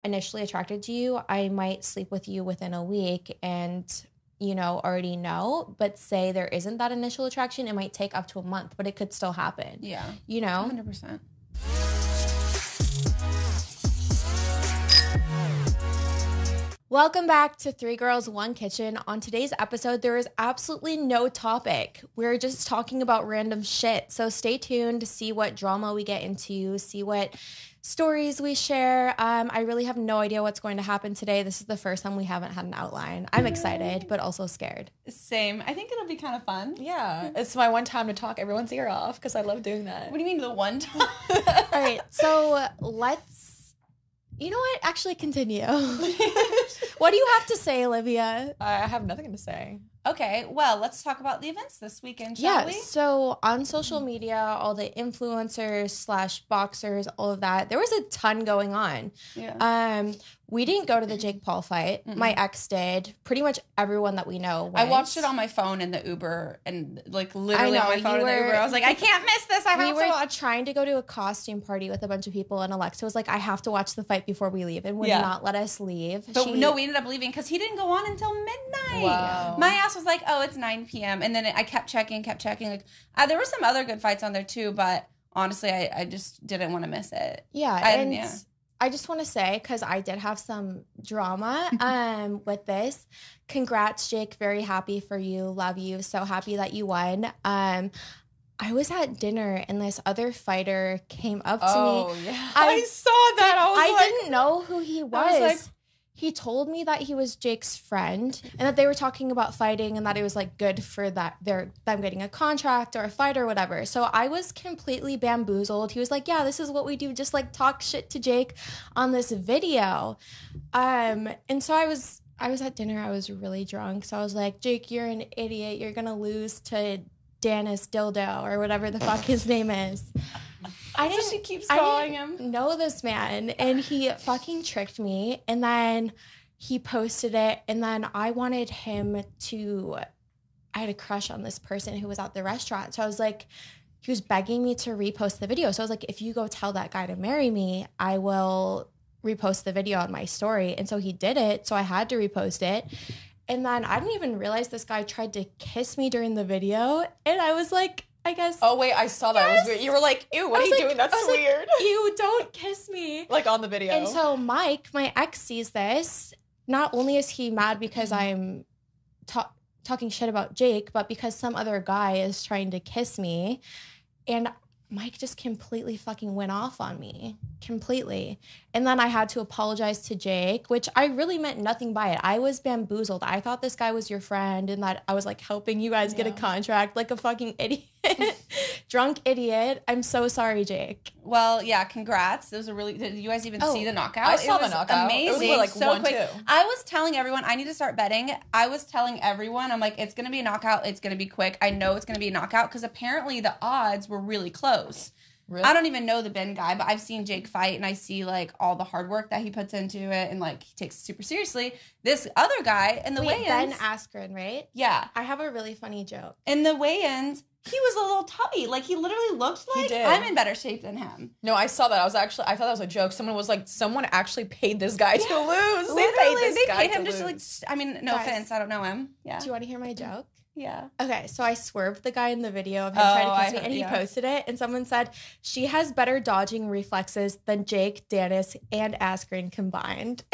initially attracted to you, I might sleep with you within a week and, you know, already know. But say there isn't that initial attraction, it might take up to a month, but it could still happen. Yeah. You know? 100%. Welcome back to Three Girls, One Kitchen. On today's episode, there is absolutely no topic. We're just talking about random shit. So stay tuned to see what drama we get into, see what stories we share. I really have no idea what's going to happen today. This is the first time we haven't had an outline. I'm excited, but also scared. Same. I think it'll be kind of fun. Yeah. It's my one time to talk everyone's ear off because I love doing that. What do you mean the one time? All right, so you know what? Actually, continue. What do you have to say, Olivia? I have nothing to say. Okay, well, let's talk about the events this weekend, shall we? So on social media, all the influencers / boxers, all of that, there was a ton going on. Yeah. We didn't go to the Jake Paul fight. Mm-mm. My ex did. Pretty much everyone that we know went. I watched it on my phone in the Uber and like literally on my phone in the Uber. I was like, I can't miss this. I have to watch. We were trying to go to a costume party with a bunch of people, and Alexa was like, I have to watch the fight before we leave, and would not let us leave. But no, we ended up leaving because he didn't go on until midnight. Wow. My ass was like, oh, it's 9 p.m. And then I kept checking. Like, there were some other good fights on there too, but honestly, I just didn't want to miss it. Yeah, I just want to say, because I did have some drama with this. Congrats, Jake. Very happy for you. Love you. So happy that you won. I was at dinner and this other fighter came up to me. Oh, yeah. I saw that. I didn't know who he was. I was like, he told me that he was Jake's friend and that they were talking about fighting and that it was like good for that them getting a contract or a fight or whatever. So I was completely bamboozled. He was like, yeah, this is what we do. Just like talk shit to Jake on this video. And so I was at dinner. I was really drunk. So I was like, Jake, you're an idiot. You're going to lose to Dennis Dildo or whatever the fuck his name is. She keeps calling him. Know this man, and he fucking tricked me. And then he posted it, and then I wanted him to. I had a crush on this person who was at the restaurant, so I was like, he was begging me to repost the video. So I was like, if you go tell that guy to marry me, I will repost the video on my story. And so he did it, so I had to repost it. And then I didn't even realize this guy tried to kiss me during the video, and I was like, I guess. Oh, wait, I saw that. Yes. It was weird. You were like, ew, what are you doing? That's weird. Like, ew, don't kiss me. Like on the video. And so Mike, my ex, sees this. Not only is he mad because I'm talking shit about Jake, but because some other guy is trying to kiss me. And Mike just completely fucking went off on me. Completely. And then I had to apologize to Jake, which I really meant nothing by it. I was bamboozled. I thought this guy was your friend and that I was like helping you guys get a contract like a fucking idiot. Drunk idiot. I'm so sorry, Jake. Well, yeah, congrats. It was did you guys even see the knockout? I saw the knockout. Amazing. It was like so 1-2. quick. I was telling everyone, I need to start betting. I was telling everyone, I'm like, it's going to be a knockout. It's going to be quick. I know it's going to be a knockout because apparently the odds were really close. Really? I don't even know the Ben guy, but I've seen Jake fight and I see like all the hard work that he puts into it and like he takes it super seriously. This other guy in the weigh-ins. Ben Askren, right? Yeah. I have a really funny joke. In the weigh-ins, he was a little tubby. Like he literally looked like I'm in better shape than him. No, I saw that. I thought that was a joke. Someone was like, someone actually paid this guy to lose. Literally, they paid him just to like, I mean, no offense, I don't know him. Yeah. Do you want to hear my joke? Yeah. Okay, so I swerved the guy in the video of him trying to kiss me, and he posted it, and someone said, she has better dodging reflexes than Jake, Dennis, and Askren combined.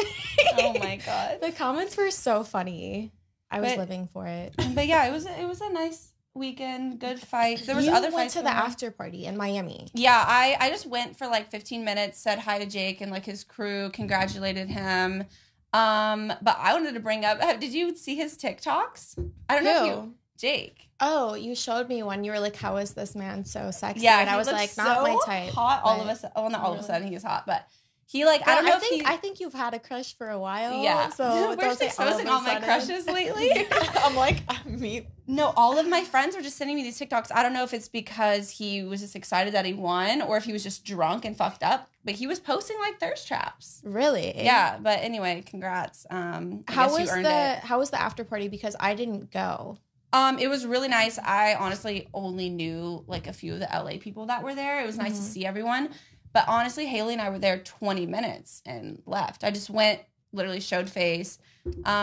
Oh my God. The comments were so funny. I was living for it. But yeah, it was a nice weekend, good fights. There was other fights. You went to the after party in Miami. Yeah, I just went for like 15 minutes, said hi to Jake and like his crew, congratulated him. But I wanted to bring up, did you see his TikToks? I don't know Jake. Oh, you showed me one. You were like, how is this man so sexy? Yeah, and I was like, not my type. Hot all of a sudden. Well, not all of a sudden, he was hot, but he like, I think you've had a crush for a while. Yeah. So we're just exposing all my crushes lately. I'm like, me. No, all of my friends were just sending me these TikToks. I don't know if it's because he was just excited that he won or if he was just drunk and fucked up, but he was posting like thirst traps. Really? Yeah. But anyway, congrats. How was the after party? Because I didn't go. It was really nice. I honestly only knew like a few of the LA people that were there. It was nice to see everyone. But honestly, Haley and I were there 20 minutes and left. I just went, literally showed face,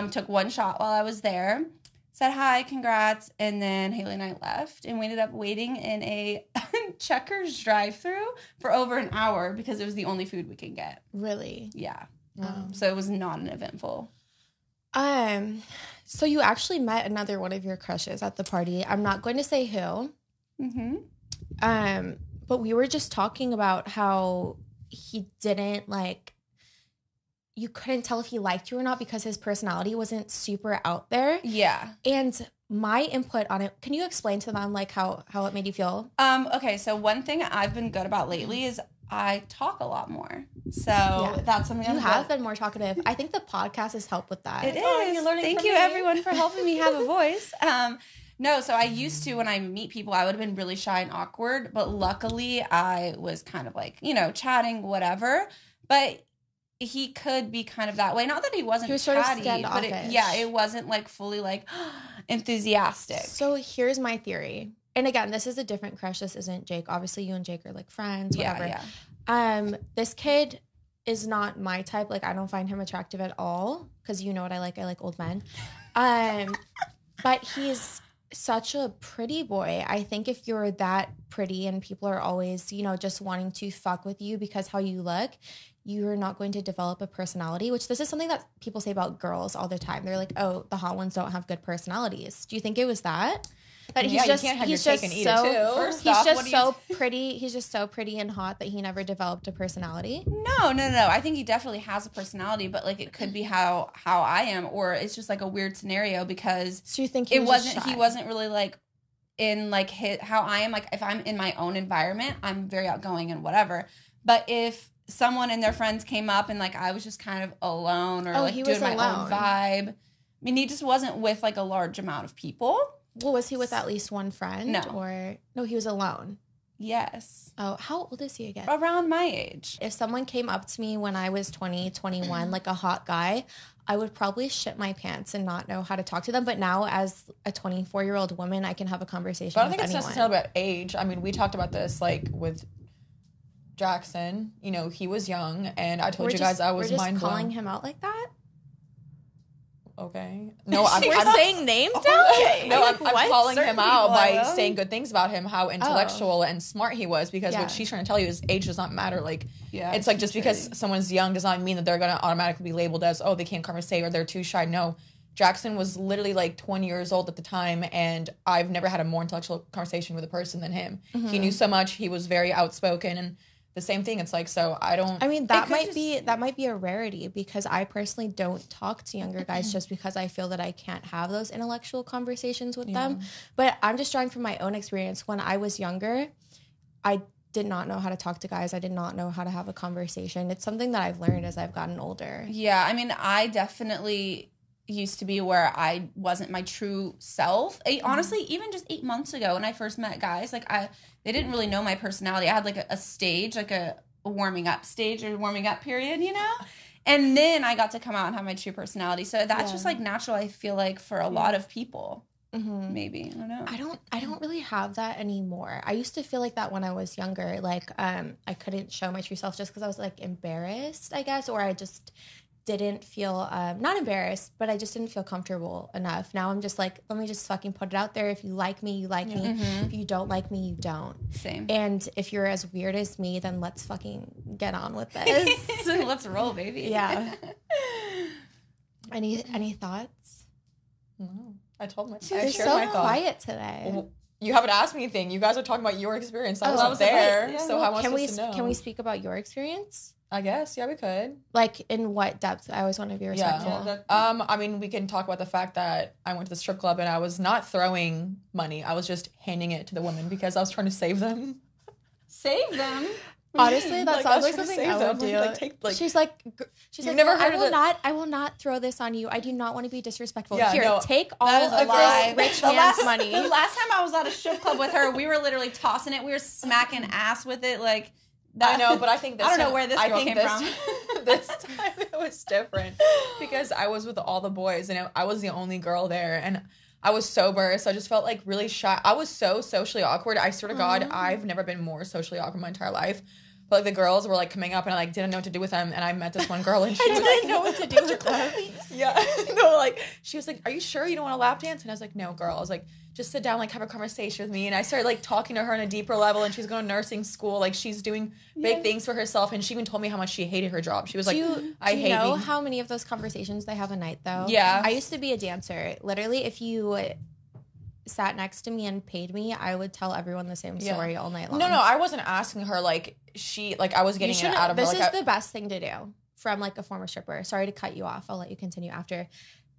took one shot while I was there, said hi, congrats, and then Haley and I left, and we ended up waiting in a Checkers drive-thru for over an hour because it was the only food we could get. Really? Yeah. So it was not an eventful. So you actually met another one of your crushes at the party. I'm not going to say who. Mm-hmm. But we were just talking about how he didn't like, you couldn't tell if he liked you or not because his personality wasn't super out there. Yeah. And my input on it, can you explain to them like how it made you feel? Okay, so one thing I've been good about lately is I talk a lot more. So that's something you have been more talkative. I think the podcast has helped with that. It is. Thank you everyone for helping me have a voice. No, so I used to, when I meet people, I would have been really shy and awkward, but luckily I was kind of like, chatting, whatever. But he could be kind of that way. Not that he wasn't chatty, but it wasn't like fully like enthusiastic. So here's my theory. And again, this is a different crush. This isn't Jake. Obviously, you and Jake are like friends, whatever. Yeah. This kid is not my type. Like, I don't find him attractive at all because you know what I like. I like old men. But he's such a pretty boy. I think if you're that pretty and people are always, just wanting to fuck with you because how you look, you're not going to develop a personality, which this is something that people say about girls all the time. They're like, oh, the hot ones don't have good personalities. Do you think it was that? But he's just so pretty. He's just so pretty and hot that he never developed a personality. No. I think he definitely has a personality, but like it could be how I am, or it's just like a weird scenario because so you think he wasn't really like in like how I am. Like if I'm in my own environment, I'm very outgoing and whatever. But if someone and their friends came up and like I was just kind of alone or like doing my own vibe, I mean, he just wasn't with like a large amount of people. Well, was he with at least one friend? No. No, he was alone. Yes. Oh, how old is he again? Around my age. If someone came up to me when I was 20, 21, like a hot guy, I would probably shit my pants and not know how to talk to them. But now as a 24-year-old woman, I can have a conversation with anyone. But I don't think it's necessarily about age. I mean, we talked about this like with Jackson. He was young and I told you guys I was mind blown. Calling him out like that? Okay. No, we're saying names now? Okay. No, I'm calling him out by saying good things about him, how intellectual and smart he was, because what she's trying to tell you is age does not matter. Like, it's like just because someone's young does not mean that they're going to automatically be labeled as, oh, they can't conversate or they're too shy. No. Jackson was literally like 20 years old at the time, and I've never had a more intellectual conversation with a person than him. Mm-hmm. He knew so much. He was very outspoken, and the same thing. It's like, so I don't. I mean, that might be a rarity because I personally don't talk to younger guys just because I feel that I can't have those intellectual conversations with them. But I'm just drawing from my own experience. When I was younger, I did not know how to talk to guys. I did not know how to have a conversation. It's something that I've learned as I've gotten older. Yeah, I mean, I definitely used to be where I wasn't my true self. Honestly, even just 8 months ago when I first met guys, like they didn't really know my personality. I had like a stage, like a warming up stage or warming up period, and then I got to come out and have my true personality. So that's just like natural, I feel like, for a lot of people. Mm-hmm. Maybe, I don't know. I don't really have that anymore. I used to feel like that when I was younger. Like I couldn't show my true self just because I was like embarrassed, I guess, or I just didn't feel not embarrassed, but I just didn't feel comfortable enough. Now I'm just like, let me just fucking put it out there. If you like me, you like me. If you don't like me, you don't. Same. And if you're as weird as me, then let's fucking get on with this. Let's roll, baby. Yeah. Any thoughts? No. I told my. You're so quiet today. Well, you haven't asked me anything. You guys are talking about your experience. I wasn't there, so how am I supposed to know? Can we speak about your experience? I guess, yeah, we could. Like, in what depth? I always want to be respectful. Yeah. I mean, we can talk about the fact that I went to the strip club and I was not throwing money. I was just handing it to the women because I was trying to save them. Save them? Honestly, that sounds like something I would do. She's like, never heard I will not throw this on you. I do not want to be disrespectful. Yeah, Here, take all of this rich man's money. The last time I was at a strip club with her, we were literally tossing it. We were smacking ass with it, like. I know, but I think this I don't know where this girl came from. This time it was different because I was with all the boys and I was the only girl there, and I was sober, so I just felt like really shy. I was so socially awkward. I swear to God, I've never been more socially awkward my entire life. But like, the girls were like coming up and I like didn't know what to do with them. And I met this one girl and she was didn't know what to do with them. Yeah. No, like she was like, are you sure you don't want to lap dance? And I was like, no, girl. I was like, just sit down, like have a conversation with me. And I started like talking to her on a deeper level, and she's going to nursing school. Like she's doing big things for herself. And she even told me how much she hated her job. She was like, I hate know how many of those conversations they have a night though? Yeah. I used to be a dancer. Literally, if you sat next to me and paid me, I would tell everyone the same story all night long. No, I wasn't asking her like I was getting it out of her. This is the best thing to do from like a former stripper. Sorry to cut you off. I'll let you continue after.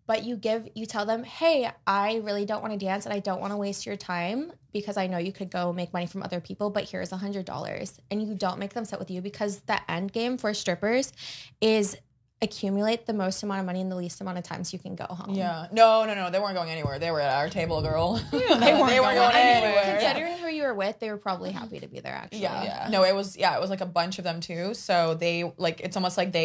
But you tell them, hey, I really don't want to dance and I don't want to waste your time because I know you could go make money from other people, but here's $100. And you don't make them sit with you, because the end game for strippers is accumulate the most amount of money in the least amount of times you can go home. Yeah. No. They weren't going anywhere. They were at our table, girl. They weren't going anywhere. Considering who you were with, they were probably happy to be there, actually. Yeah. No, it was like a bunch of them too. So they like, it's almost like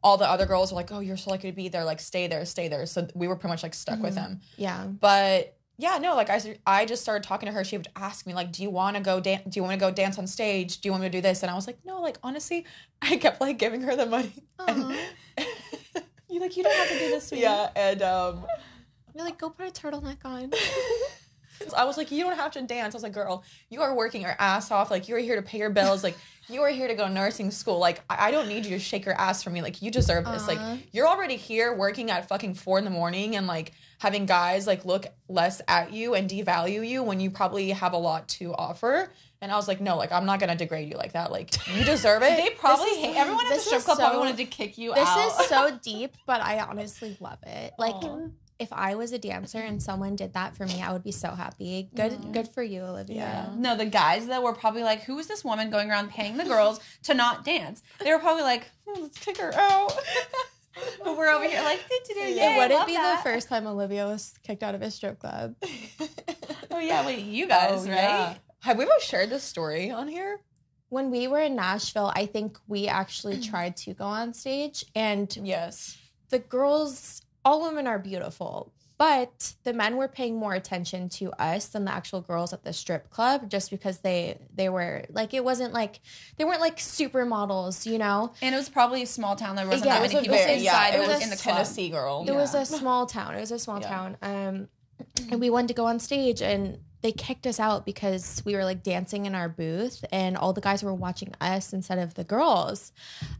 all the other girls were like, oh, you're so lucky to be there. Like, stay there. So we were pretty much like stuck with them. Yeah. But yeah, no, like I just started talking to her. She would ask me like, do you want to go dance on stage? Do you want me to do this? And I was like, no, like honestly, I kept like giving her the money. And, you're like, you don't have to do this, sweetie. Yeah, and you're like, go put a turtleneck on. I was like, you don't have to dance. I was like, girl, you are working your ass off. Like, you are here to pay your bills. Like, you are here to go to nursing school. Like, I don't need you to shake your ass for me. Like, you deserve this. Like, you're already here working at fucking 4 a.m. and like having guys like look less at you and devalue you when you probably have a lot to offer. And I was like, no, like, I'm not going to degrade you like that. Like, you deserve it. They probably hate everyone at the strip club probably wanted to kick you out. This is so deep, but I honestly love it. Like, if I was a dancer and someone did that for me, I would be so happy. Good for you, Olivia. Yeah. No, the guys that were probably like, who is this woman going around paying the girls to not dance? They were probably like, let's kick her out. But we're over here like, it wouldn't be the first time Olivia was kicked out of a strip club. Oh yeah, wait, you guys, right? Yeah. Have we ever shared this story on here? When we were in Nashville, I think we actually tried to go on stage, and yes, the girls, all women are beautiful, but the men were paying more attention to us than the actual girls at the strip club, just because they were like, it wasn't like, they weren't like supermodels, you know? And it was probably a small town. There wasn't that many people inside. It was in the Tennessee club. Girl. It was a small town. And we wanted to go on stage, and they kicked us out because we were like dancing in our booth and all the guys were watching us instead of the girls.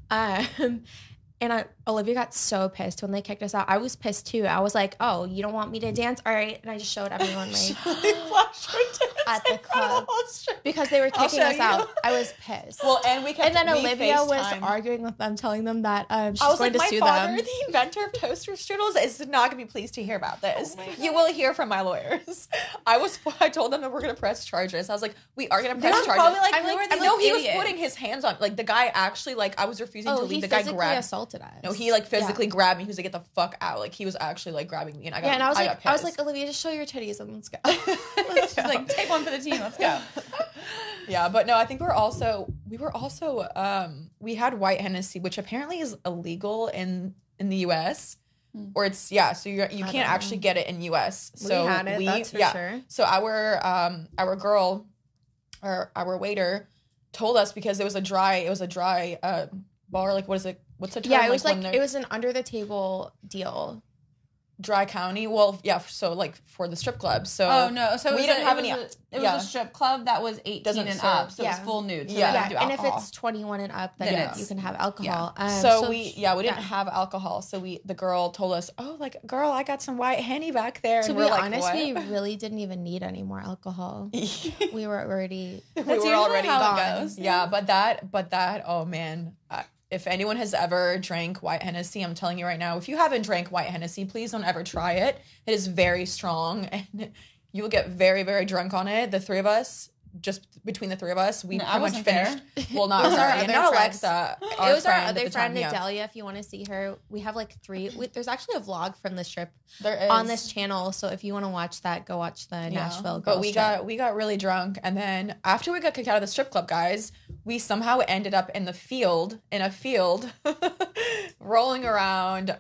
And Olivia got so pissed when they kicked us out. I was pissed too. I was like, oh, you don't want me to dance? All right. And I just showed everyone at the club because they were kicking us out. I was pissed. Well, and then Olivia was arguing with them, telling them that she's going to sue them. My father, the inventor of toaster strudels, is not going to be pleased to hear about this. You will hear from my lawyers. I told them that we're going to press charges. I was like, we are going to press charges. Probably like, no, he was putting his hands on, like the guy actually, like I was refusing to leave. The guy grabbed assaulted us. No, he like physically grabbed me. He was like, get the fuck out. Like he was actually like grabbing me, and I was like, Olivia, just show your titties and let's go. She's like, take one for the team, let's go. Yeah, but no, I think we had white Hennessy, which apparently is illegal in the US. Or it's so you can't actually get it in US. So we had it, that's for sure. So our girl or our waiter told us, because it was a dry bar, like what is it? What's the term? Yeah, it was an under the table deal. Dry county. Well, yeah. So like for the strip club. So we didn't have any. It was a strip club that was 18 and up, so it was full nude. So and if it's 21 and up, then you can have alcohol. Yeah. So we didn't have alcohol. So the girl told us, oh, like girl, I got some white Henny back there. To be honest, we really didn't even need any more alcohol. We were already. That's already how it goes. Yeah, but that. Oh man. If anyone has ever drank white Hennessy, I'm telling you right now, if you haven't drank white Hennessy, please don't ever try it. It is very strong, and you will get very, very drunk on it. The three of us, just between the three of us, we pretty much finished. Well, not her, and not Alexa. It was our other friend, Nadelia. If you want to see her, we have like 3. There's actually a vlog from the strip on this channel. So if you want to watch that, go watch the Nashville Girls. But we got really drunk, and then after we got kicked out of the strip club, guys, we somehow ended up in a field, rolling around,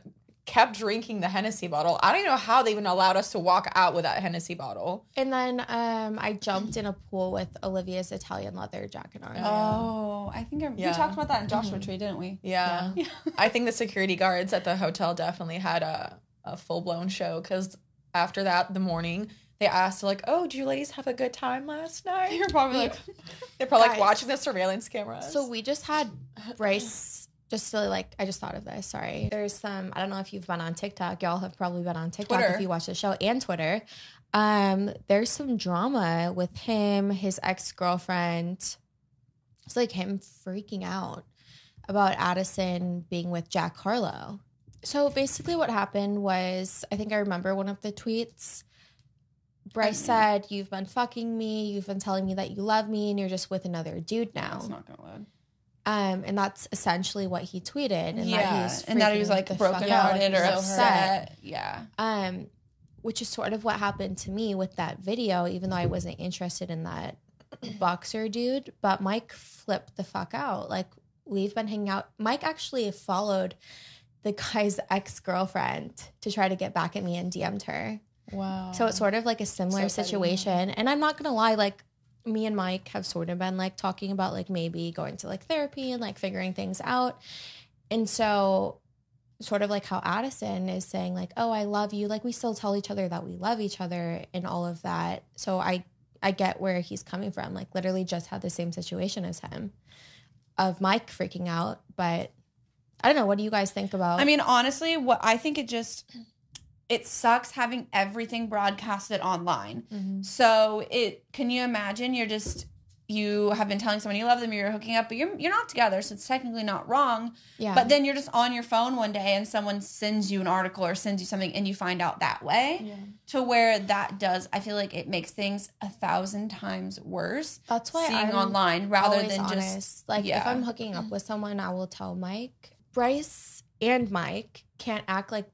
kept drinking the Hennessy bottle. I don't even know how they even allowed us to walk out with that Hennessy bottle. And then I jumped in a pool with Olivia's Italian leather jacket on. Oh, I think we talked about that in Joshua Tree, didn't we? Yeah. I think the security guards at the hotel definitely had a full-blown show, because after that, the morning, they asked, like, oh, did you ladies have a good time last night? You're probably like... They're probably like watching the surveillance cameras. So we just had Bryce... Just to like, I just thought of this. Sorry. There's some, I don't know if you've been on TikTok. Y'all have probably been on TikTok if you watch the show, and Twitter. There's some drama with him, his ex-girlfriend. It's like him freaking out about Addison being with Jack Harlow. So basically what happened was, I think I remember one of the tweets. Bryce said, you've been fucking me. You've been telling me that you love me, and you're just with another dude now. It's not going to load. And that's essentially what he tweeted. And that he was like brokenhearted or upset. Which is sort of what happened to me with that video, even though I wasn't interested in that boxer dude. But Mike flipped the fuck out. Like, we've been hanging out. Mike actually followed the guy's ex-girlfriend to try to get back at me and DM'd her. Wow. So it's sort of like a similar situation. And I'm not going to lie, like, me and Mike have sort of been like talking about like maybe going to like therapy and like figuring things out. And so sort of like how Addison is saying like, oh, I love you. Like, we still tell each other that we love each other and all of that. So I get where he's coming from. Like, literally just had the same situation as him of Mike freaking out. But I don't know. What do you guys think about? I mean, honestly, what I think it sucks having everything broadcasted online. Mm-hmm. So can you imagine you have been telling someone you love them, you're hooking up, but you're not together, so it's technically not wrong. Yeah. But then you're just on your phone one day and someone sends you an article or sends you something and you find out that way to where that does, I feel like it makes things 1,000 times worse. That's why seeing I'm online rather than honest. Just like if I'm hooking up with someone, I will tell Mike. Bryce and Mike can't act like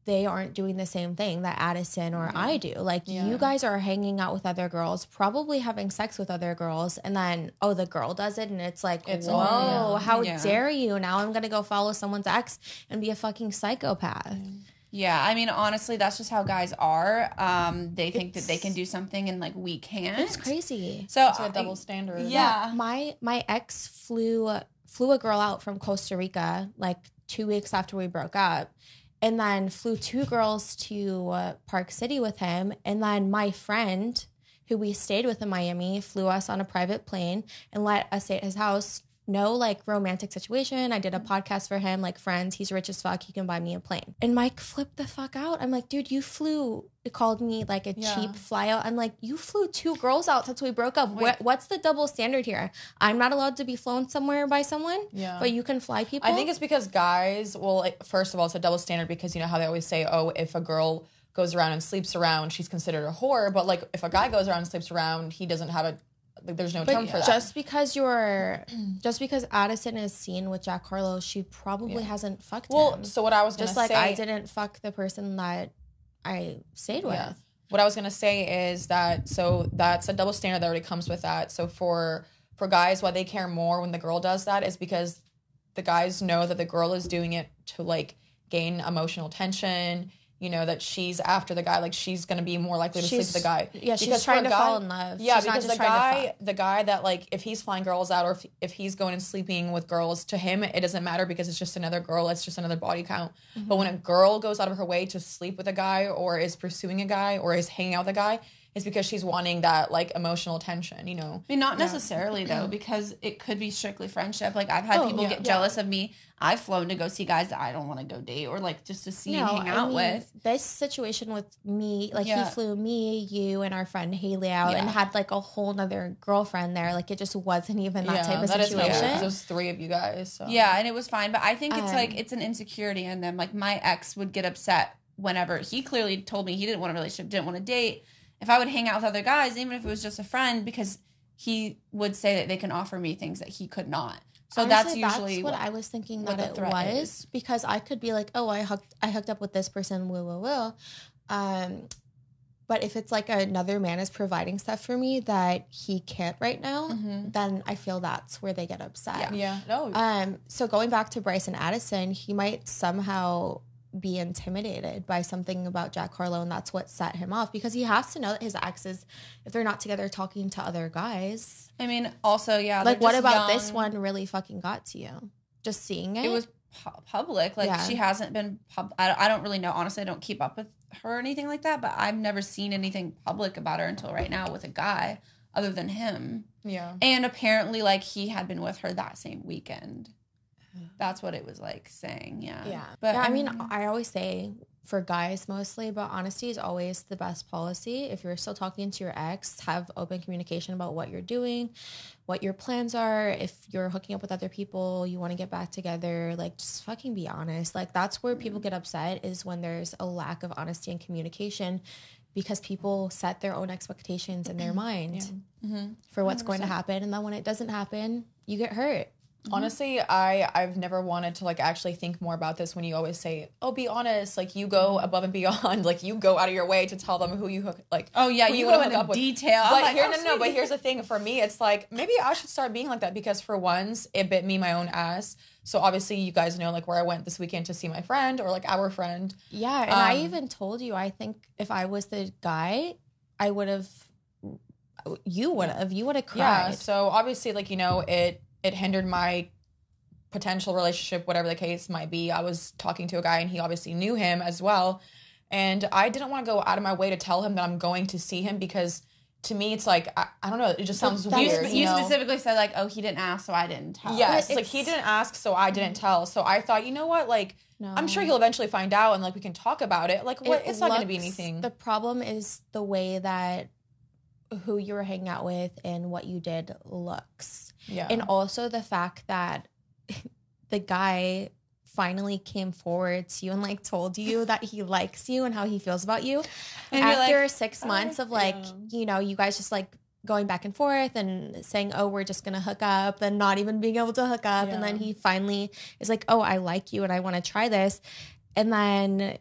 they aren't doing the same thing that Addison or I do. Like, you guys are hanging out with other girls, probably having sex with other girls, and then, the girl does it, and it's like, whoa, how dare you? Now I'm going to go follow someone's ex and be a fucking psychopath. Yeah, I mean, honestly, that's just how guys are. They think that they can do something and, like, we can't. It's crazy. So it's a double standard. Yeah. My ex flew a girl out from Costa Rica, like, 2 weeks after we broke up. And then flew 2 girls to Park City with him. And then my friend, who we stayed with in Miami, flew us on a private plane and let us stay at his house. No, like, romantic situation. I did a podcast for him, like, friends. He's rich as fuck. He can buy me a plane. And Mike flipped the fuck out. I'm like, dude, you flew. It called me, like, a cheap flyout. I'm like, you flew 2 girls out since we broke up. What's the double standard here? I'm not allowed to be flown somewhere by someone, but you can fly people? I think it's because guys, first of all, it's a double standard because you know how they always say, oh, if a girl goes around and sleeps around, she's considered a whore. But, like, if a guy goes around and sleeps around, he doesn't have there's no term for that. Just because Addison is seen with Jack Harlow, she probably hasn't fucked him. Well, so what I was going to say... Just like I didn't fuck the person that I stayed with. What I was going to say is that's a double standard that already comes with that. So for guys, why they care more when the girl does that is because the guys know that the girl is doing it to, like, gain emotional tension. You know, that she's after the guy, like, she's going to be more likely to sleep with the guy. Yeah, she's trying to fall in love. Yeah, because the guy that, like, if he's flying girls out or if he's going and sleeping with girls, to him, it doesn't matter because it's just another girl. It's just another body count. Mm-hmm. But when a girl goes out of her way to sleep with a guy or is pursuing a guy or is hanging out with a guy, it's because she's wanting that, like, emotional attention, you know? I mean, not necessarily, though, because it could be strictly friendship. Like, I've had people get jealous of me. I've flown to go see guys that I don't want to go date or, like, just to see and hang out with. This situation with me, like, he flew me, you, and our friend Haley out and had, like, a whole nother girlfriend there. Like, it just wasn't even that type of situation. It was 3 of you guys. So. Yeah, and it was fine. But I think it's, like, it's an insecurity in them. Like, my ex would get upset whenever he clearly told me he didn't want a relationship, didn't want to date. If I would hang out with other guys, even if it was just a friend, because he would say that they can offer me things that he could not. So honestly, that's usually what I was thinking that it was, because I could be like, oh, I hooked up with this person, will. But if it's like another man is providing stuff for me that he can't right now, then I feel that's where they get upset. Yeah. No. So going back to Bryce and Addison, he might somehow be intimidated by something about Jack Harlow, and that's what set him off, because he has to know that his exes, if they're not together, talking to other guys. I mean, also, yeah. Like, what about this one really fucking got to you? Just seeing it? It was public. Like, she hasn't been I don't really know. Honestly, I don't keep up with her or anything like that, but I've never seen anything public about her until right now with a guy other than him. Yeah. And apparently, like, he had been with her that same weekend. That's what it was like saying. Yeah. But I mean, I always say for guys mostly, but honesty is always the best policy. If you're still talking to your ex, have open communication about what you're doing, what your plans are. If you're hooking up with other people, you want to get back together, like, just fucking be honest. Like, that's where people get upset, is when there's a lack of honesty and communication, because people set their own expectations in their mind for what's 100%. Going to happen. And then when it doesn't happen, you get hurt. Honestly, I've never wanted to, like, actually think more about this when you always say, oh, be honest. Like, you go above and beyond. Like, you go out of your way to tell them who you hook, like, oh, yeah, you go into detail. But like, but here's the thing. For me, it's like, maybe I should start being like that, because for once, it bit me my own ass. So obviously, you guys know, like, where I went this weekend to see my friend, or, like, our friend. Yeah, and I even told you, I think if I was the guy, I would have, you would have cried. Yeah, so obviously, like, you know, it hindered my potential relationship, whatever the case might be. I was talking to a guy, and he obviously knew him as well. And I didn't want to go out of my way to tell him that I'm going to see him, because to me, it's like, I don't know, it just sounds weird. You specifically said, like, oh, he didn't ask, so I didn't tell. Yes, like, he didn't ask, so I didn't tell. So I thought, you know what, like, no. I'm sure he'll eventually find out, and, like, we can talk about it. Like, what? It's not going to be anything. The problem is the way that who you were hanging out with and what you did looks. Yeah. And also the fact that the guy finally came forward to you and, like, told you that he likes you and how he feels about you. And after 6 months of, like, you know, you guys just, like, going back and forth and saying, oh, we're just going to hook up, and not even being able to hook up. Yeah. And then he finally is like, oh, I like you and I want to try this. And then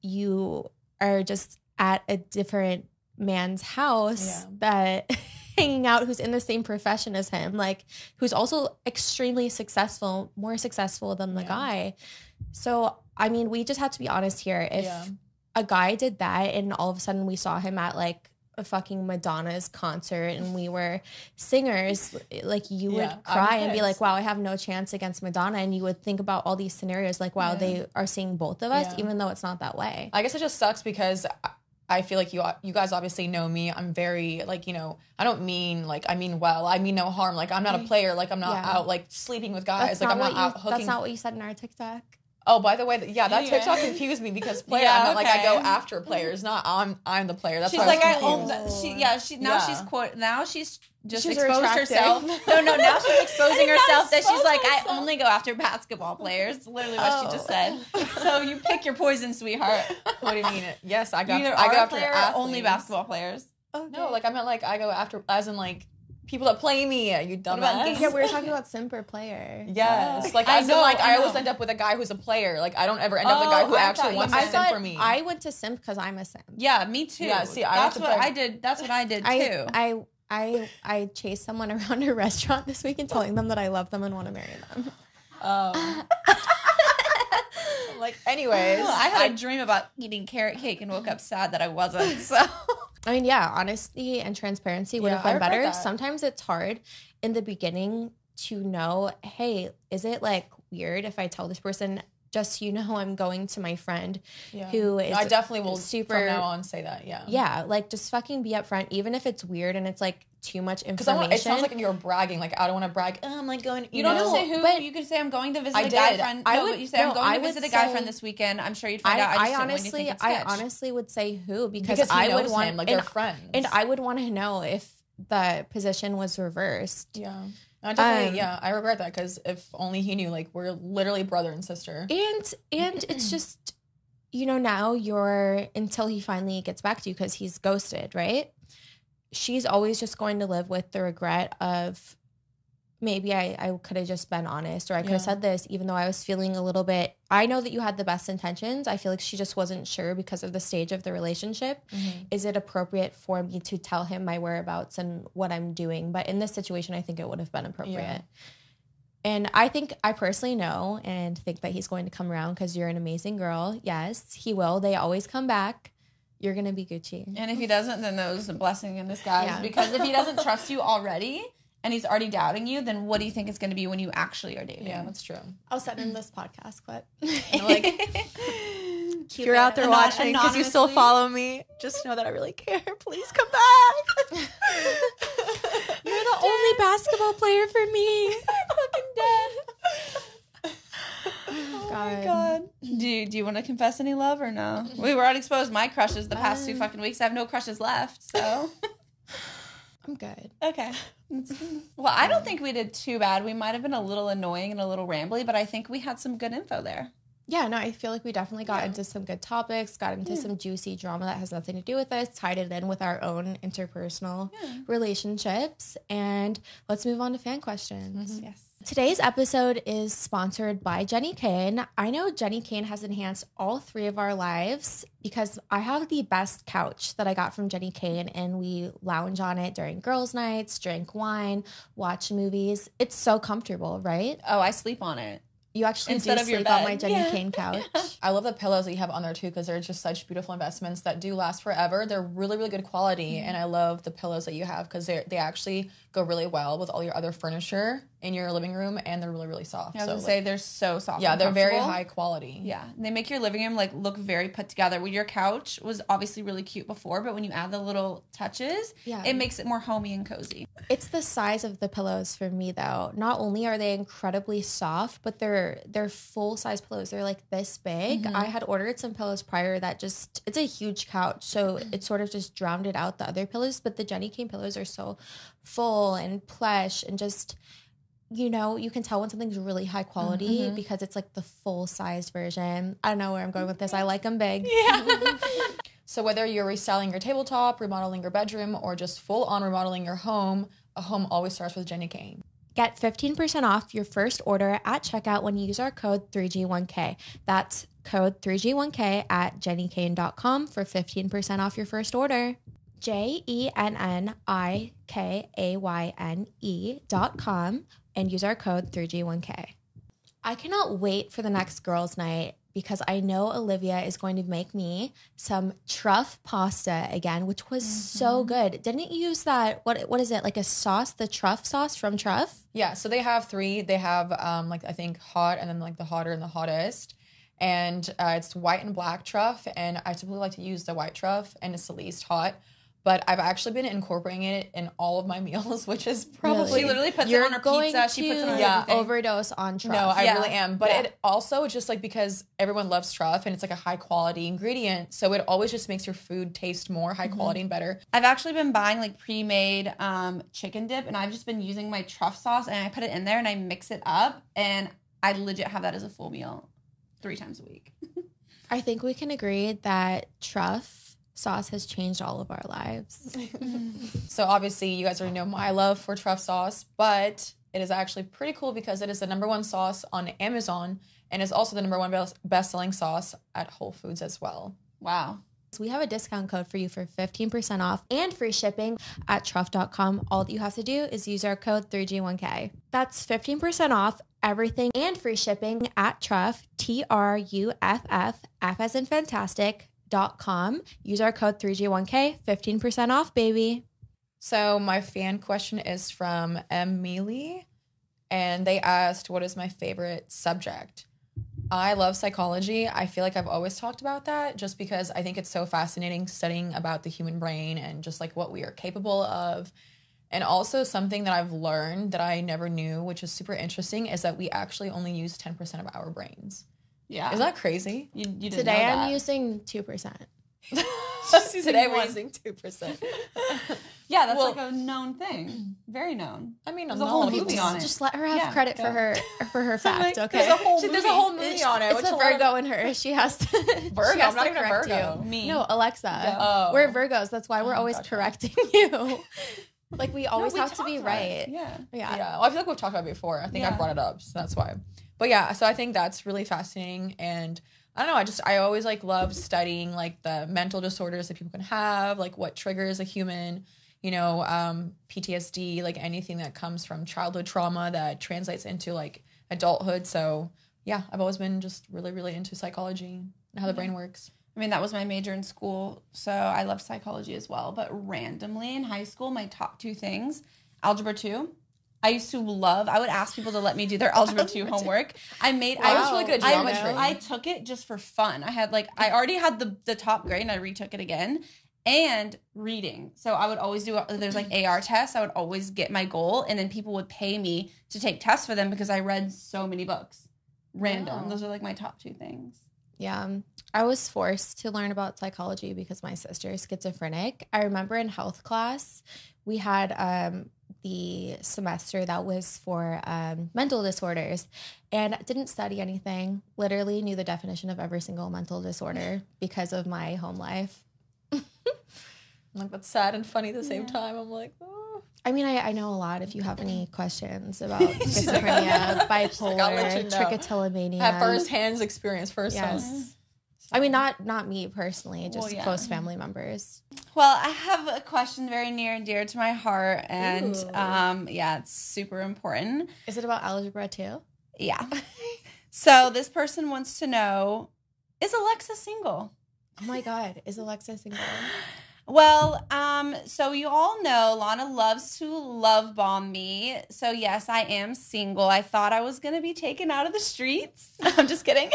you are just at a different man's house that hanging out, who's in the same profession as him, like, who's also extremely successful, more successful than the guy. So, I mean, we just have to be honest here. If a guy did that and all of a sudden we saw him at, like, a fucking Madonna's concert and we were singers, like, you would cry and be like, wow, I have no chance against Madonna. And you would think about all these scenarios, like, wow, they are seeing both of us, even though it's not that way. I guess it just sucks, because I feel like you guys obviously know me. I'm very, like, you know, I don't mean, like, I mean well. I mean no harm. Like, I'm not a player. Like, I'm not out, like, sleeping with guys. Like, I'm not out hooking. That's not what you said in our TikTok. Oh, by the way, that TikTok confused me, because player, I meant, like, I go after players, not I'm the player. That's she's why like, I was now she's just she's exposed herself. No, now she's exposing herself that she's like, I only go after basketball players. It's literally what she just said. So you pick your poison, sweetheart. What do you mean? Yes, I go after only basketball players. Okay. No, like, I meant, like, I go after, as in, like, people that play me, you dumbass. Yeah, we were talking about simp or player. Yes. Like, I always end up with a guy who's a player. Like, I don't ever end up with a guy who actually wants to simp for me. I went to simp because I'm a simp. Yeah, me too. Yeah, see, that's what I did. That's what I did too. I chased someone around a restaurant this week and telling them that I love them and want to marry them. Like, anyways. I had a dream about eating carrot cake and woke up sad that I wasn't, so... I mean, yeah, honesty and transparency would have been better. Sometimes it's hard in the beginning to know, hey, is it, like, weird if I tell this person, just so you know, I'm going to my friend who is I definitely will super, from now on say that, Yeah, like, just fucking be upfront, even if it's weird and it's, like, too much information. Because it sounds like you're bragging. Like, I don't want to brag. Oh, I'm, like, going... You don't have to say who. But you could say, I'm going to visit a guy friend. But you say, I'm going to visit a guy friend this weekend. I'm sure you'd find out. I honestly would say who, because I would want... Like, they're friends. And I would want to know if the position was reversed. Yeah. I definitely, I regret that, because if only he knew, like, we're literally brother and sister. And it's just, you know, now until he finally gets back to you, because he's ghosted, right? She's always just going to live with the regret of, maybe I could have just been honest, or I could have said this, even though I was feeling a little bit, I know that you had the best intentions. I feel like she just wasn't sure because of the stage of the relationship. Mm-hmm. Is it appropriate for me to tell him my whereabouts and what I'm doing? But in this situation, I think it would have been appropriate. And I personally know and think that he's going to come around because you're an amazing girl. Yes, he will. They always come back. You're going to be Gucci. And if he doesn't, then those a blessing in disguise. Yeah. Because if he doesn't trust you already and he's already doubting you, then what do you think it's going to be when you actually are dating? Yeah, that's true. I'll send him this podcast clip. Like, if you're out there watching because you still follow me, just know that I really care. Please come back. You're the only basketball player for me. I'm fucking dead. Oh my God. Do you want to confess any love or no? We were already exposed my crushes the past 2 fucking weeks. I have no crushes left, so I'm good. Okay. Well, I don't think we did too bad. We might have been a little annoying and a little rambly, but I think we had some good info there. Yeah, no, I feel like we definitely got into some good topics, got into some juicy drama that has nothing to do with us, tied it in with our own interpersonal relationships, and let's move on to fan questions. Mm-hmm. Yes. Today's episode is sponsored by Jenny Kane. I know Jenny Kane has enhanced all 3 of our lives because I have the best couch that I got from Jenny Kane, and we lounge on it during girls' nights, drink wine, watch movies. It's so comfortable, right? Oh, I sleep on it. You actually do sleep on my Jenny Kane couch. I love the pillows that you have on there too because they're just such beautiful investments that do last forever. They're really, really good quality, and I love the pillows that you have because they actually go really well with all your other furniture in your living room, and they're really, really soft. I was gonna say they're so soft. Yeah, and they're very high quality. Yeah, they make your living room like look very put together. Well, your couch was obviously really cute before, but when you add the little touches, it makes it more homey and cozy. It's the size of the pillows for me though. Not only are they incredibly soft, but they're full size pillows. They're like this big. I had ordered some pillows prior that it's a huge couch, so it sort of just drowned it out the other pillows. But the Jenny Kane pillows are so full and plush and just, you know, you can tell when something's really high quality because it's like the full size version. I don't know where I'm going with this. I like them big. Yeah. So whether you're reselling your tabletop, remodeling your bedroom, or just full on remodeling your home, a home always starts with Jenny Kane. Get 15% off your first order at checkout when you use our code 3G1K. That's code 3G1K at jennykane.com for 15% off your first order. JENNIKAYNE.com and use our code 3G1K. I cannot wait for the next girls' night because I know Olivia is going to make me some truff pasta again, which was so good. Didn't you use that, what is it, like a sauce, the truff sauce from Truff? Yeah, so they have 3. They have like I think hot and then like the hotter and the hottest. And it's white and black truff, and I typically like to use the white truff, and it's the least hot. But I've actually been incorporating it in all of my meals, which is probably... She literally puts it on her pizza. She puts it on everything. Overdose on truff. No, I really am. But it also just like because everyone loves truff and it's like a high quality ingredient. So it always just makes your food taste more high quality and better. I've actually been buying like pre-made chicken dip, and I've just been using my truff sauce, and I put it in there and I mix it up, and I legit have that as a full meal 3 times a week. I think we can agree that truff sauce has changed all of our lives. So obviously you guys already know my love for truff sauce, but it is actually pretty cool because it is the #1 sauce on Amazon and is also the #1 best-selling sauce at Whole Foods as well. Wow. So we have a discount code for you for 15% off and free shipping at truff.com. All that you have to do is use our code 3G1K. That's 15% off everything and free shipping at Truff, TRUFF, F as in fantastic, .com. Use our code 3G1K, 15% off, baby. So my fan question is from Emily, and they asked, what is my favorite subject? I love psychology. I feel like I've always talked about that just because I think it's so fascinating studying about the human brain and just like what we are capable of. And also something that I've learned that I never knew, which is super interesting, is that we actually only use 10% of our brains. Yeah. Is that crazy? You didn't Today know that. I'm using 2%. Today we're using 2%. Yeah, that's like a known thing. Very known. I mean, there's a whole movie on it. Just let her have credit for her fact, okay? There's a whole movie on it. It's a Virgo in her. She has to. Virgo. She has I'm not to even a correct Virgo. you. Me. No, Alexa. Yeah. Oh. We're Virgos. That's why we're always correcting you. Like we always we have to be talked right. Yeah. Well, I feel like we've talked about it before. I think I brought it up, so that's why. But yeah, so I think that's really fascinating, and I don't know. I always like love studying like the mental disorders that people can have, like what triggers a human, PTSD, like anything that comes from childhood trauma that translates into like adulthood. So yeah, I've always been just really, really into psychology and how the brain works. I mean, that was my major in school, so I love psychology as well. But randomly in high school, my top 2 things, Algebra 2. I would ask people to let me do their Algebra 2 homework. I was really good at geometry. I took it just for fun. I already had the top grade and I retook it again. And reading. So I would always there's like AR tests. I would always get my goal, and then people would pay me to take tests for them because I read so many books. Random. Wow. Those are like my top 2 things. Yeah. I was forced to learn about psychology because my sister is schizophrenic. I remember in health class, we had the semester that was for mental disorders, and didn't study anything. Literally knew the definition of every single mental disorder because of my home life. Like, that's sad and funny at the same time. I'm like, oh. I mean, I know a lot. If you have any questions about schizophrenia, bipolar, trichotillomania. Have first-hand experience Yes. I mean, not me personally, just close family members. Well, I have a question very near and dear to my heart, and it's super important. Is it about algebra too? Yeah. So this person wants to know, is Alexa single? Oh my God, is Alexa single? Well, so you all know Lana loves to love bomb me. So yes, I am single. I thought I was going to be taken out of the streets. I'm just kidding.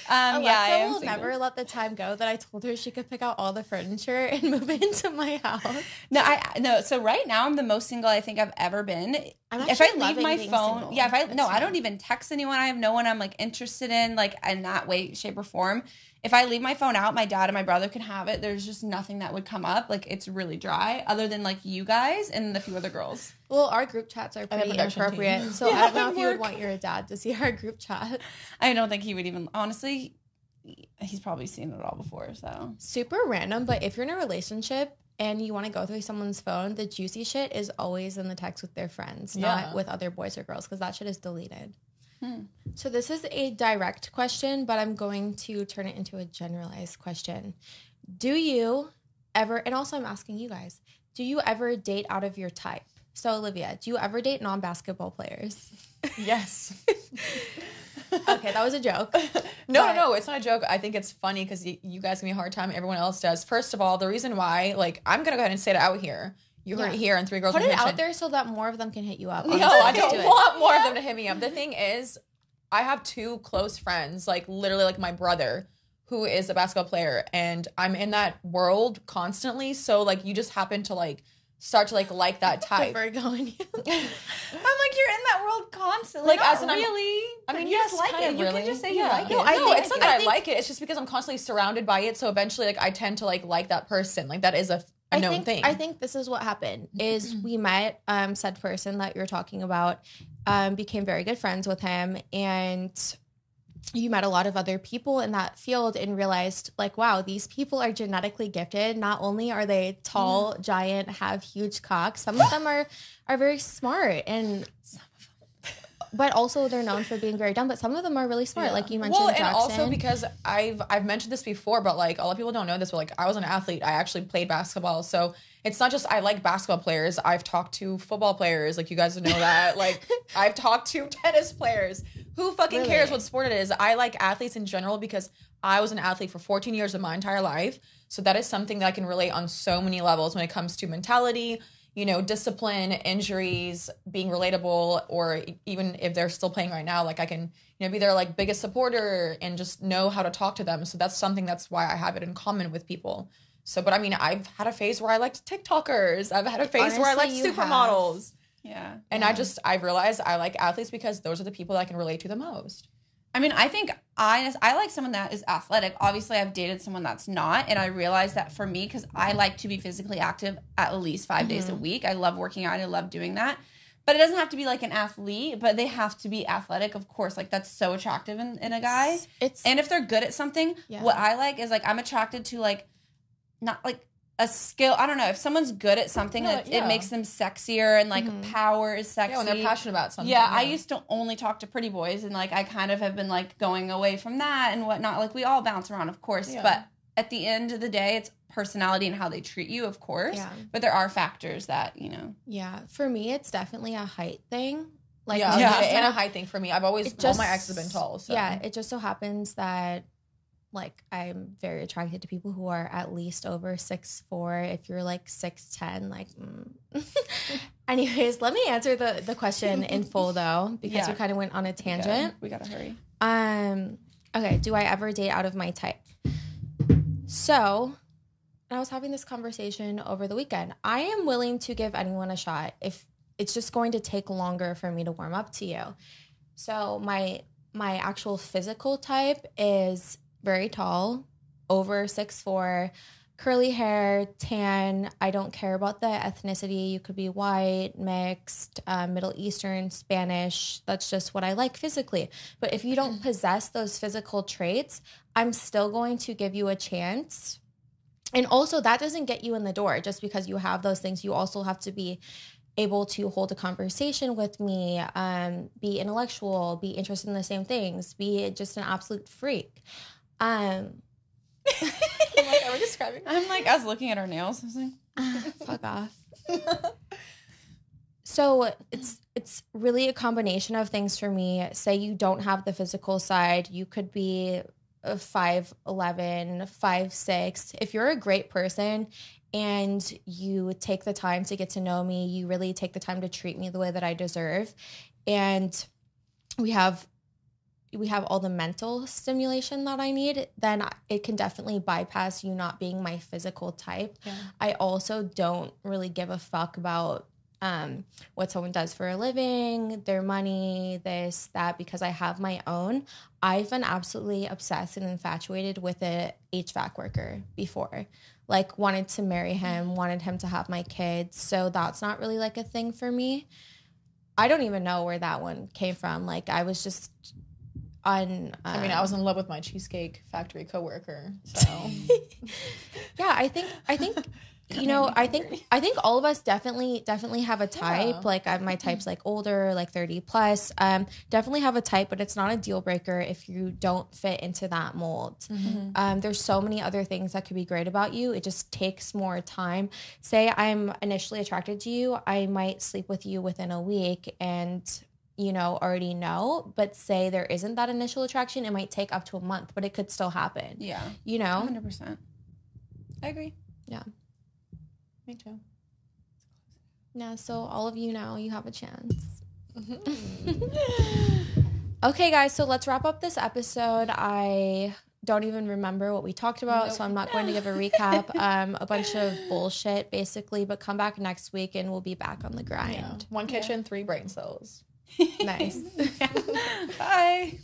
Alexa will never let the time go that I told her she could pick out all the furniture and move into my house. No. So right now I'm the most single I think I've ever been. If I leave my phone, I don't even text anyone. I have no one I'm like interested in, like in that way, shape, or form. If I leave my phone out, my dad and my brother can have it. There's just nothing that would come up. Like, it's really dry, other than like you guys and a few other girls. Well, our group chats are pretty inappropriate, so I don't know if you would want your dad to see our group chat. I don't think he would even. Honestly, he's probably seen it all before. So super random. But if you're in a relationship and you want to go through someone's phone, the juicy shit is always in the text with their friends, not with other boys or girls, because that shit is deleted. So this is a direct question, but I'm going to turn it into a generalized question. Do you ever, and also I'm asking you guys, do you ever date out of your type? So Olivia, do you ever date non-basketball players? Yes. Okay, that was a joke. No, it's not a joke. I think it's funny because you guys give me a hard time. Everyone else does. First of all, the reason why, like, I'm going to go ahead and say it out here. You heard it here on 3 Girls Put in it out there so that more of them can hit you up. No, I don't want more of them to hit me up. The thing is, I have 2 close friends, like literally like my brother, who is a basketball player, and I'm in that world constantly. So like you just happen to like start to like that type. Virgo in you. I'm like, you're in that world constantly. Like, not as in, really. I mean, you yes, just like kind it. of You really. can just say you like it. No, it's not that I like it. It's just because I'm constantly surrounded by it. So eventually, like, I tend to like that person. Like, that is a known thing. I think this is what happened. Is we met said person that you're talking about, became very good friends with him, and you met a lot of other people in that field and realized, like, wow, these people are genetically gifted. Not only are they tall, giant, have huge cocks, some of them are very smart, and but also they're known for being very dumb. But some of them are really smart, like you mentioned. Well, and Jackson. also because I've mentioned this before, but like a lot of people don't know this, but like I was an athlete. I actually played basketball, so it's not just I like basketball players. I've talked to football players, like you guys know that. Like I've talked to tennis players. Who fucking cares what sport it is? I like athletes in general because I was an athlete for 14 years of my entire life. So that is something that I can relate on so many levels when it comes to mentality, you know, discipline, injuries, being relatable, or even if they're still playing right now, like I can, you know, be their like biggest supporter and just know how to talk to them. So that's something that's why I have it in common with people. So, but I mean, I've had a phase where I liked TikTokers. I've had a phase where I liked supermodels. Yeah. And I've realized I like athletes because those are the people that I can relate to the most. I mean, I think I like someone that is athletic. Obviously, I've dated someone that's not, and I realized that for me, because I like to be physically active at least 5 days a week. I love working out. I love doing that. But it doesn't have to be like an athlete, but they have to be athletic, of course. Like, that's so attractive in a guy. And if they're good at something, what I like is, like, I'm attracted to, like, not, like, a skill. I don't know. If someone's good at something, it makes them sexier, and like power is sexy. Yeah, when they're passionate about something. Yeah, I used to only talk to pretty boys, and like I kind of have been like going away from that and whatnot. Like we all bounce around, of course, but at the end of the day, it's personality and how they treat you, of course. Yeah. But there are factors that, you know. Yeah. For me, it's definitely a height thing. Like, and a height thing for me. I've always, all my exes have been tall. So. Yeah. It just so happens that, like, I'm very attracted to people who are at least over 6'4". If you're like 6'10", like, Anyways, let me answer the question in full though, because we kind of went on a tangent. We gotta hurry. Okay. Do I ever date out of my type? So, I was having this conversation over the weekend. I am willing to give anyone a shot if it's just going to take longer for me to warm up to you. So my actual physical type is very tall, over 6'4", curly hair, tan. I don't care about the ethnicity. You could be white, mixed, Middle Eastern, Spanish. That's just what I like physically. But if you don't possess those physical traits, I'm still going to give you a chance. And also, that doesn't get you in the door just because you have those things. You also have to be able to hold a conversation with me, be intellectual, be interested in the same things, be just an absolute freak. I'm like, I was looking at her nails. I was like, fuck off. So it's really a combination of things for me. Say you don't have the physical side, you could be 5'11", 5'6". If you're a great person and you take the time to get to know me, you really take the time to treat me the way that I deserve, and we have all the mental stimulation that I need, then it can definitely bypass you not being my physical type. Yeah. I also don't really give a fuck about what someone does for a living, their money, this, that, because I have my own. I've been absolutely obsessed and infatuated with a HVAC worker before. Like, wanted to marry him, wanted him to have my kids. So that's not really like a thing for me. I don't even know where that one came from. Like, I was just I was in love with my Cheesecake Factory coworker. So yeah, I think you know, I think all of us definitely have a type. Yeah. Like, my type's like older, like 30 plus. Definitely have a type, but it's not a deal breaker if you don't fit into that mold. Mm-hmm. There's so many other things that could be great about you. It just takes more time. Say I'm initially attracted to you, I might sleep with you within a week and, you know, already know. But say there isn't that initial attraction, it might take up to a month, but it could still happen. Yeah. You know? 100%. I agree. Yeah. Me too. Yeah, so all of you know you have a chance. Mm-hmm. Okay, guys, so let's wrap up this episode. I don't even remember what we talked about, so I'm not going to give a recap. A bunch of bullshit, basically, but come back next week and we'll be back on the grind. Yeah. 1 kitchen, 3 brain cells. Nice. Bye.